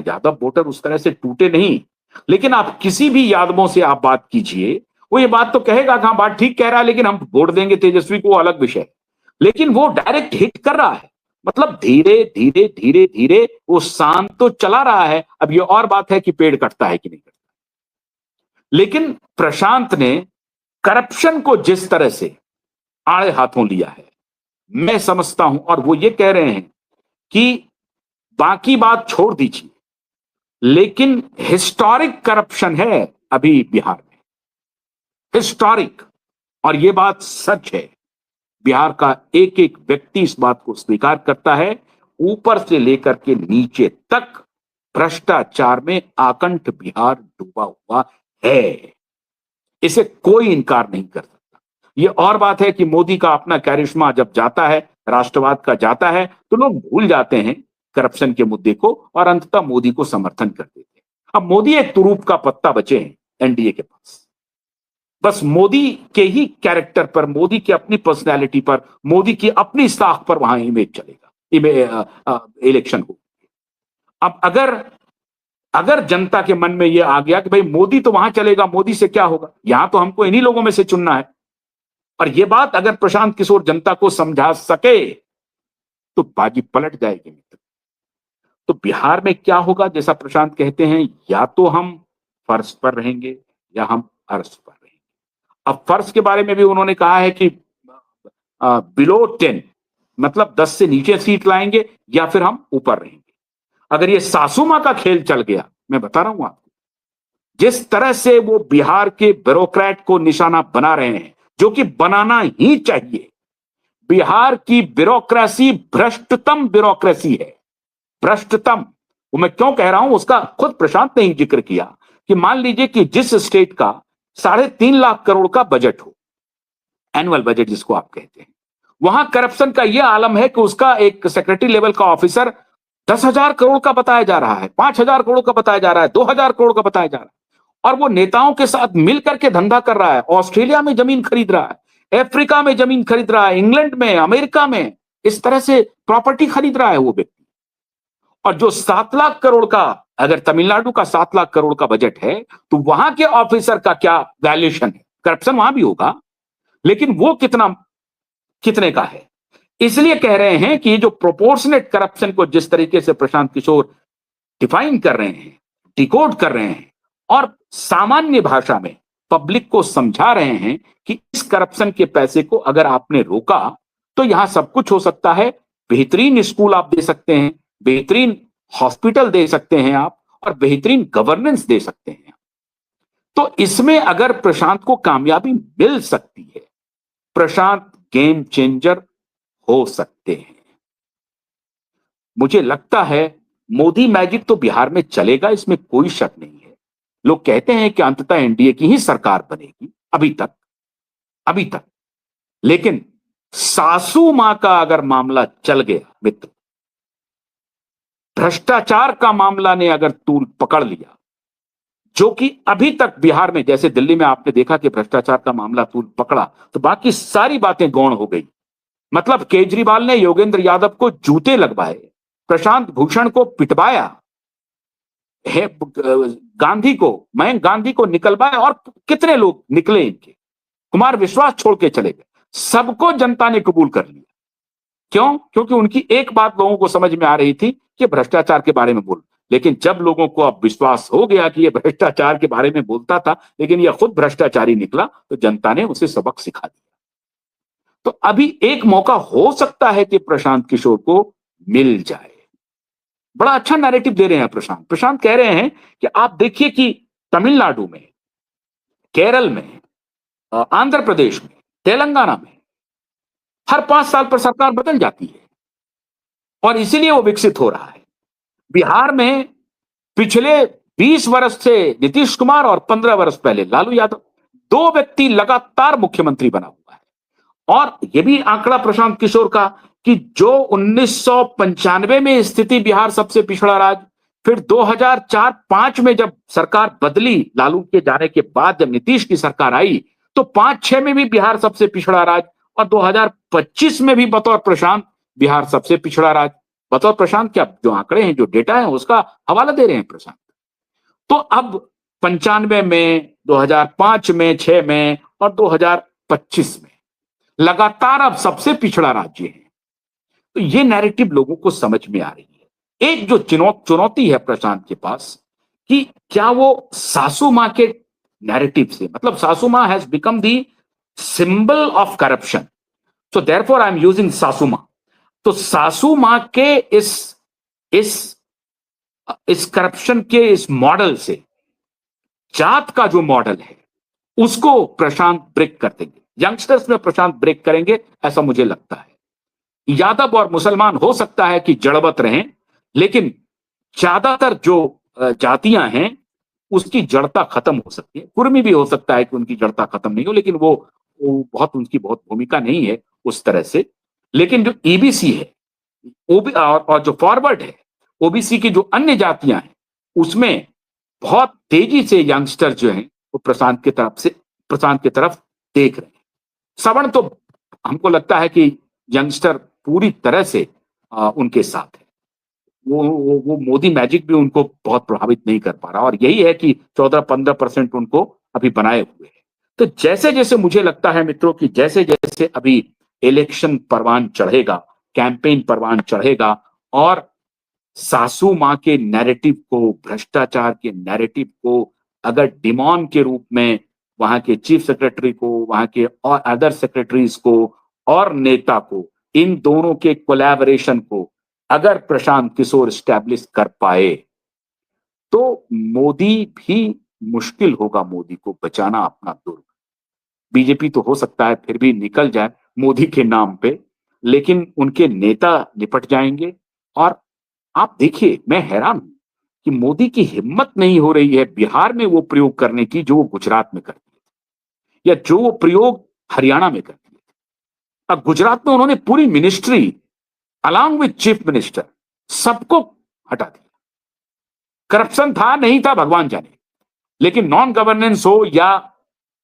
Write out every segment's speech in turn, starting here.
Yadav voter उस तरह से टूटे नहीं, लेकिन आप किसी भी यादवों से आप बात कीजिए, वो ये बात तो कहेगा कि हाँ बात ठीक कह रहा है, लेकिन हम वोट देंगे तेजस्वी को, वो अलग विषय। लेकिन वो डायरेक्ट हिट कर रहा है, मतलब धीरे धीरे धीरे धीरे वो शांत तो चला रहा है। अब ये और बात है कि पेड़ कटता है कि नहीं कटता। लेकिन प्रशांत ने करप्शन को जिस तरह से आड़े हाथों लिया है, मैं समझता हूं, और वो ये कह रहे हैं कि बाकी बात छोड़ दीजिए, लेकिन हिस्टोरिक करप्शन है अभी बिहार में, हिस्टोरिक। और ये बात सच है, बिहार का एक एक व्यक्ति इस बात को स्वीकार करता है, ऊपर से लेकर के नीचे तक भ्रष्टाचार में आकंठ बिहार डूबा हुआ है। इसे कोई इनकार नहीं कर सकता। ये और बात है कि मोदी का अपना कैरिश्मा जब जाता है, राष्ट्रवाद का जाता है, तो लोग भूल जाते हैं करप्शन के मुद्दे को और अंततः मोदी को समर्थन कर देते हैं। अब मोदी एक तुरूप का पत्ता बचे हैं एनडीए के पास। बस मोदी के ही कैरेक्टर पर, मोदी की अपनी पर्सनैलिटी पर, मोदी की अपनी साख पर वहां इमेज चलेगा, इलेक्शन हो। अब अगर जनता के मन में यह आ गया कि भाई मोदी तो वहां चलेगा, मोदी से क्या होगा, यहां तो हमको इन्हीं लोगों में से चुनना है, और यह बात अगर प्रशांत किशोर जनता को समझा सके तो बाजी पलट जाएगी मित्र। तो बिहार में क्या होगा, जैसा प्रशांत कहते हैं, या तो हम फर्श पर रहेंगे या हम अर्श पर रहेंगे। अब फर्श के बारे में भी उन्होंने कहा है कि बिलो 10, मतलब 10 से नीचे सीट लाएंगे या फिर हम ऊपर रहेंगे। अगर ये सासुमा का खेल चल गया, मैं बता रहा हूं आपको, जिस तरह से वो बिहार के ब्यूरोक्रेट को निशाना बना रहे हैं, जो कि बनाना ही चाहिए। बिहार की ब्यूरोक्रेसी भ्रष्टतम ब्यूरोक्रेसी है, भ्रष्टतम। वो मैं क्यों कह रहा हूं, उसका खुद प्रशांत ने ही जिक्र किया कि मान लीजिए कि जिस स्टेट का 3.5 लाख करोड़ का बजट हो, एनुअल बजट जिसको आप कहते हैं, वहां करप्शन का यह आलम है कि उसका एक सेक्रेटरी लेवल का ऑफिसर 10,000 करोड़ का बताया जा रहा है, 5,000 करोड़ का बताया जा रहा है, 2,000 करोड़ का बताया जा रहा है, और वो नेताओं के साथ मिलकर के धंधा कर रहा है। ऑस्ट्रेलिया में जमीन खरीद रहा है, अफ्रीका में जमीन खरीद रहा है, इंग्लैंड में, अमेरिका में, इस तरह से प्रॉपर्टी खरीद रहा है वो व्यक्ति। और जो 7 लाख करोड़ का, अगर तमिलनाडु का 7 लाख करोड़ का बजट है, तो वहां के ऑफिसर का क्या वैल्यूएशन है। करप्शन वहां भी होगा, लेकिन वो कितने का है। इसलिए कह रहे हैं कि जो प्रोपोर्शनेट करप्शन को जिस तरीके से प्रशांत किशोर डिफाइन कर रहे हैं, डिकोड कर रहे हैं, और सामान्य भाषा में पब्लिक को समझा रहे हैं कि इस करप्शन के पैसे को अगर आपने रोका तो यहां सब कुछ हो सकता है। बेहतरीन स्कूल आप दे सकते हैं, बेहतरीन हॉस्पिटल दे सकते हैं आप, और बेहतरीन गवर्नेंस दे सकते हैं। तो इसमें अगर प्रशांत को कामयाबी मिल सकती है, प्रशांत गेम चेंजर हो सकते हैं। मुझे लगता है मोदी मैजिक तो बिहार में चलेगा, इसमें कोई शक नहीं है। लोग कहते हैं कि अंततः एनडीए की ही सरकार बनेगी, अभी तक। लेकिन सासू मां का अगर मामला चल गया मित्र, भ्रष्टाचार का मामला ने अगर तूल पकड़ लिया, जो कि अभी तक बिहार में, जैसे दिल्ली में आपने देखा कि भ्रष्टाचार का मामला तूल पकड़ा, तो बाकी सारी बातें गौण हो गई। मतलब केजरीवाल ने योगेंद्र यादव को जूते लगवाए, प्रशांत भूषण को पिटवाया, मयंक गांधी को निकलवाया, और कितने लोग निकले इनके, कुमार विश्वास छोड़ के चले गए। सबको जनता ने कबूल कर लिया। क्यों? क्योंकि उनकी एक बात लोगों को समझ में आ रही थी कि भ्रष्टाचार के बारे में बोल। लेकिन जब लोगों को अब विश्वास हो गया कि यह भ्रष्टाचार के बारे में बोलता था, लेकिन यह खुद भ्रष्टाचारी निकला, तो जनता ने उसे सबक सिखा दिया। तो अभी एक मौका हो सकता है कि प्रशांत किशोर को मिल जाए। बड़ा अच्छा नैरेटिव दे रहे हैं प्रशांत कह रहे हैं कि आप देखिए कि तमिलनाडु में, केरल में, आंध्र प्रदेश में, तेलंगाना में हर 5 साल पर सरकार बदल जाती है, और इसीलिए वो विकसित हो रहा है। बिहार में पिछले 20 वर्ष से नीतीश कुमार और 15 वर्ष पहले लालू यादव, 2 व्यक्ति लगातार मुख्यमंत्री बना हुआ है। और यह भी आंकड़ा प्रशांत किशोर का कि जो 1995 में स्थिति बिहार सबसे पिछड़ा राज्य, फिर 2004-5 में जब सरकार बदली, लालू के जाने के बाद जब नीतीश की सरकार आई, तो 5-6 में भी बिहार सबसे पिछड़ा राज्य, और 2025 में भी बतौर प्रशांत बिहार सबसे पिछड़ा राज्य बतौर प्रशांत के जो आंकड़े हैं, जो डेटा है, उसका हवाला दे रहे हैं प्रशांत। तो अब 95 में, 2005 में, 6 में और 2025 में लगातार अब सबसे पिछड़ा राज्य है। तो ये नैरेटिव लोगों को समझ में आ रही है। एक जो चुनौती है प्रशांत के पास कि क्या वो सासू मां के नैरेटिव से, मतलब सासू मां has become the symbol of corruption, so therefore I am using सासू मां। तो सासू मां के इस इस करप्शन के इस मॉडल से जात का जो मॉडल है उसको प्रशांत ब्रेक कर देंगे, यंगस्टर्स में प्रशांत ब्रेक करेंगे, ऐसा मुझे लगता है। यादव और मुसलमान हो सकता है कि जड़वत रहें, लेकिन ज्यादातर जो जातियां हैं उसकी जड़ता खत्म हो सकती है। कुर्मी भी हो सकता है कि उनकी जड़ता खत्म नहीं हो, लेकिन वो बहुत, उनकी बहुत भूमिका नहीं है उस तरह से। लेकिन जो ईबीसी है और जो फॉरवर्ड है, ओबीसी की जो अन्य जातियां हैं, उसमें बहुत तेजी से यंगस्टर जो हैं वो प्रशांत की तरफ देख रहे हैं। सवर्ण तो हमको लगता है कि यंगस्टर पूरी तरह से उनके साथ है। वो मोदी मैजिक भी उनको बहुत प्रभावित नहीं कर पा रहा, और यही है कि 14-15% उनको अभी बनाए हुए है। तो जैसे जैसे मुझे लगता है मित्रों कि जैसे जैसे अभी इलेक्शन परवान चढ़ेगा, कैंपेन परवान चढ़ेगा, और सासू मां के नैरेटिव को, भ्रष्टाचार के नैरेटिव को अगर डिमॉन के रूप में वहां के चीफ सेक्रेटरी को, वहां के और अदर सेक्रेटरीज को और नेता को, इन दोनों के कोलैबोरेशन को अगर प्रशांत किशोर स्टैब्लिश कर पाए तो मोदी भी, मुश्किल होगा मोदी को बचाना अपना दुर्ग। बीजेपी तो हो सकता है फिर भी निकल जाए मोदी के नाम पे, लेकिन उनके नेता निपट जाएंगे। और आप देखिए, मैं हैरान हूं कि मोदी की हिम्मत नहीं हो रही है बिहार में वो प्रयोग करने की जो वो गुजरात में करते थे, या जो वो प्रयोग हरियाणा में करते थे। अब गुजरात में उन्होंने पूरी ministry along with chief minister सबको हटा दिया। करप्शन था नहीं था भगवान जाने, लेकिन नॉन गवर्नेंस हो या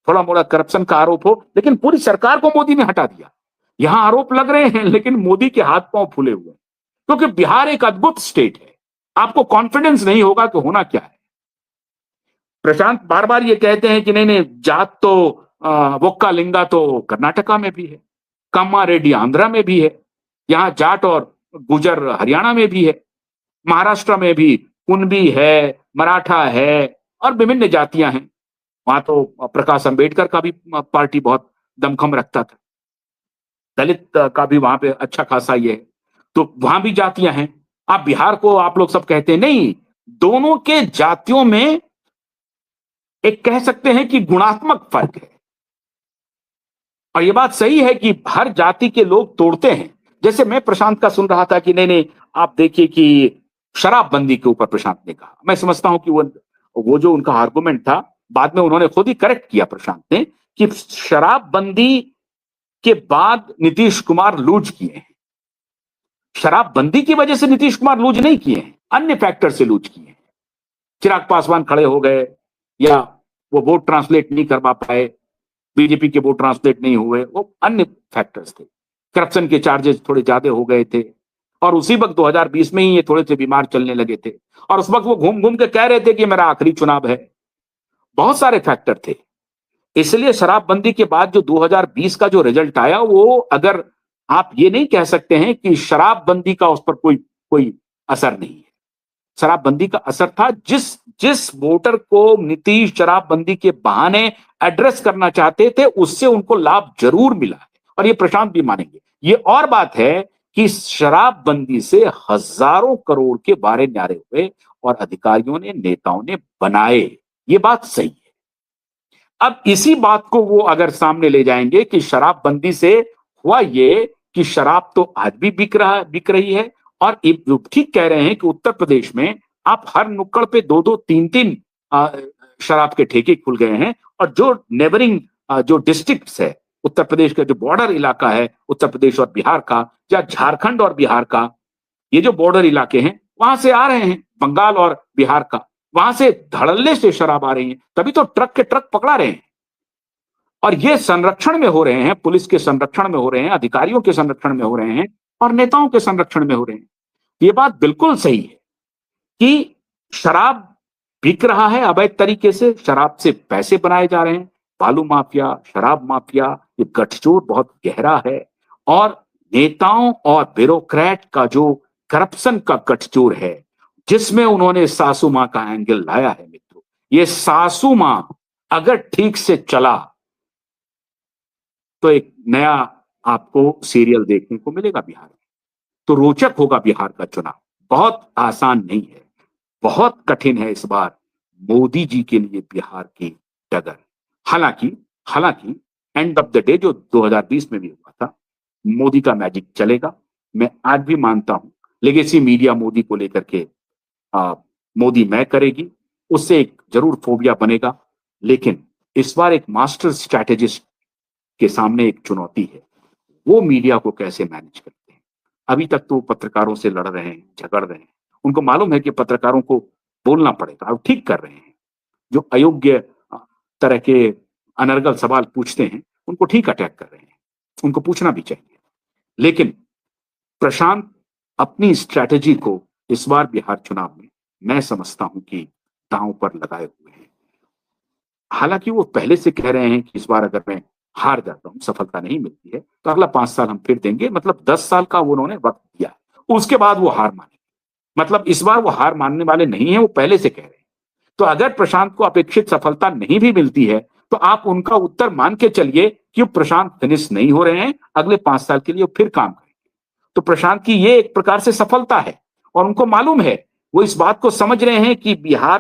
थोड़ा मोड़ा करप्शन का आरोप हो, लेकिन पूरी सरकार को मोदी ने हटा दिया। यहां आरोप लग रहे हैं लेकिन मोदी के हाथ पांव फूले हुए हैं, क्योंकि बिहार एक अद्भुत स्टेट है। आपको कॉन्फिडेंस नहीं होगा कि होना क्या है। प्रशांत बार बार ये कहते हैं कि नहीं नहीं, जात तो वोक्का लिंगा तो कर्नाटका में भी है, कम्मा रेड्डी आंध्रा में भी है, यहाँ जाट और गुजर हरियाणा में भी है, महाराष्ट्र में भी कुणबी है, मराठा है और विभिन्न जातियां हैं। वहां तो प्रकाश अंबेडकर का भी पार्टी बहुत दमखम रखता था, दलित का भी वहां पे अच्छा खासा ये है, तो वहां भी जातियां हैं। आप बिहार को आप लोग सब कहते हैं, नहीं, दोनों के जातियों में एक कह सकते हैं कि गुणात्मक फर्क है। और ये बात सही है कि हर जाति के लोग तोड़ते हैं। जैसे मैं प्रशांत का सुन रहा था कि नहीं नहीं, आप देखिए कि शराबबंदी के ऊपर प्रशांत ने कहा, मैं समझता हूं कि वो जो उनका आर्गुमेंट था, बाद में उन्होंने खुद ही करेक्ट किया प्रशांत ने, कि शराबबंदी के बाद नीतीश कुमार लूज किए हैं। शराबबंदी की वजह से नीतीश कुमार लूज नहीं किए हैं, अन्य फैक्टर से लूज किए हैं। चिराग पासवान खड़े हो गए, या वो वोट ट्रांसलेट नहीं करवा पाए, बीजेपी के वोट ट्रांसलेट नहीं हुए, वो अन्य फैक्टर्स थे। करप्शन के चार्जेस थोड़े ज्यादा हो गए थे, और उसी वक्त 2020 में ही ये थोड़े से बीमार चलने लगे थे, और उस वक्त वो घूम घूम के कह रहे थे कि मेरा आखिरी चुनाव है। बहुत सारे फैक्टर थे। इसलिए शराबबंदी के बाद जो 2020 का जो रिजल्ट आया, वो अगर आप ये नहीं कह सकते हैं कि शराबबंदी का उस पर कोई असर नहीं है। शराबबंदी का असर था, जिस वोटर को नीतीश शराबबंदी के बहाने एड्रेस करना चाहते थे, उससे उनको लाभ जरूर मिला है, और ये प्रशांत भी मानेंगे। ये और बात है कि शराबबंदी से हजारों करोड़ के बारे न्यारे हुए और अधिकारियों ने, नेताओं ने बनाए, ये बात सही है। अब इसी बात को वो अगर सामने ले जाएंगे कि शराबबंदी से हुआ ये कि शराब तो आज भी बिक रही है, और ठीक कह रहे हैं कि उत्तर प्रदेश में आप हर नुक्कड़ पे 2-2, 3-3 शराब के ठेके खुल गए हैं। और जो नेबरिंग जो डिस्ट्रिक्ट्स है, उत्तर प्रदेश का जो बॉर्डर इलाका है उत्तर प्रदेश और बिहार का, या झारखंड और बिहार का, ये जो बॉर्डर इलाके हैं, वहां से आ रहे हैं, बंगाल और बिहार का, वहां से धड़ल्ले से शराब आ रही है, तभी तो ट्रक के ट्रक पकड़ा रहे हैं। और ये संरक्षण में हो रहे हैं, पुलिस के संरक्षण में हो रहे हैं, अधिकारियों के संरक्षण में हो रहे हैं, और नेताओं के संरक्षण में हो रहे हैं। ये बात बिल्कुल सही है कि शराब बिक रहा है अवैध तरीके से, शराब से पैसे बनाए जा रहे हैं, बालू माफिया, शराब माफिया, ये गठजोड़ बहुत गहरा है और नेताओं और ब्यूरोक्रेट का जो करप्शन का गठजोड़ है, जिसमें उन्होंने सासू माँ का एंगल लाया है मित्रों, ये सासू माँ अगर ठीक से चला तो एक नया आपको सीरियल देखने को मिलेगा बिहार में। तो रोचक होगा बिहार का चुनाव, बहुत आसान नहीं है, बहुत कठिन है इस बार मोदी जी के लिए बिहार की डगर। हालांकि हालांकि एंड ऑफ द डे जो 2020 में भी हुआ था, मोदी का मैजिक चलेगा, मैं आज भी मानता हूं। लेगेसी मीडिया मोदी को लेकर के मोदी मैं करेगी, उससे एक जरूर फोबिया बनेगा, लेकिन इस बार एक मास्टर स्ट्रैटेजिस्ट के सामने एक चुनौती है, वो मीडिया को कैसे मैनेज करते हैं। अभी तक तो पत्रकारों से लड़ रहे हैं, झगड़ रहे हैं, उनको मालूम है कि पत्रकारों को बोलना पड़ेगा और ठीक कर रहे हैं। जो अयोग्य तरह के अनर्गल सवाल पूछते हैं उनको ठीक अटैक कर रहे हैं, उनको पूछना भी चाहिए। लेकिन प्रशांत अपनी स्ट्रैटेजी को इस बार बिहार चुनाव में मैं समझता हूं कि दांव पर लगाए हुए हैं। हालांकि वो पहले से कह रहे हैं कि इस बार अगर मैं हार जाता हूं, सफलता नहीं मिलती है, तो अगला 5 साल हम फिर देंगे, मतलब 10 साल का उन्होंने वक्त दिया, उसके बाद वो हार मानेंगे। मतलब इस बार वो हार मानने वाले नहीं है, वो पहले से कह रहे हैं। तो अगर प्रशांत को अपेक्षित सफलता नहीं भी मिलती है, तो आप उनका उत्तर मान के चलिए कि प्रशांत फिनिश नहीं हो रहे हैं, अगले 5 साल के लिए फिर काम करेंगे। तो प्रशांत की ये एक प्रकार से सफलता है और उनको मालूम है, वो इस बात को समझ रहे हैं कि बिहार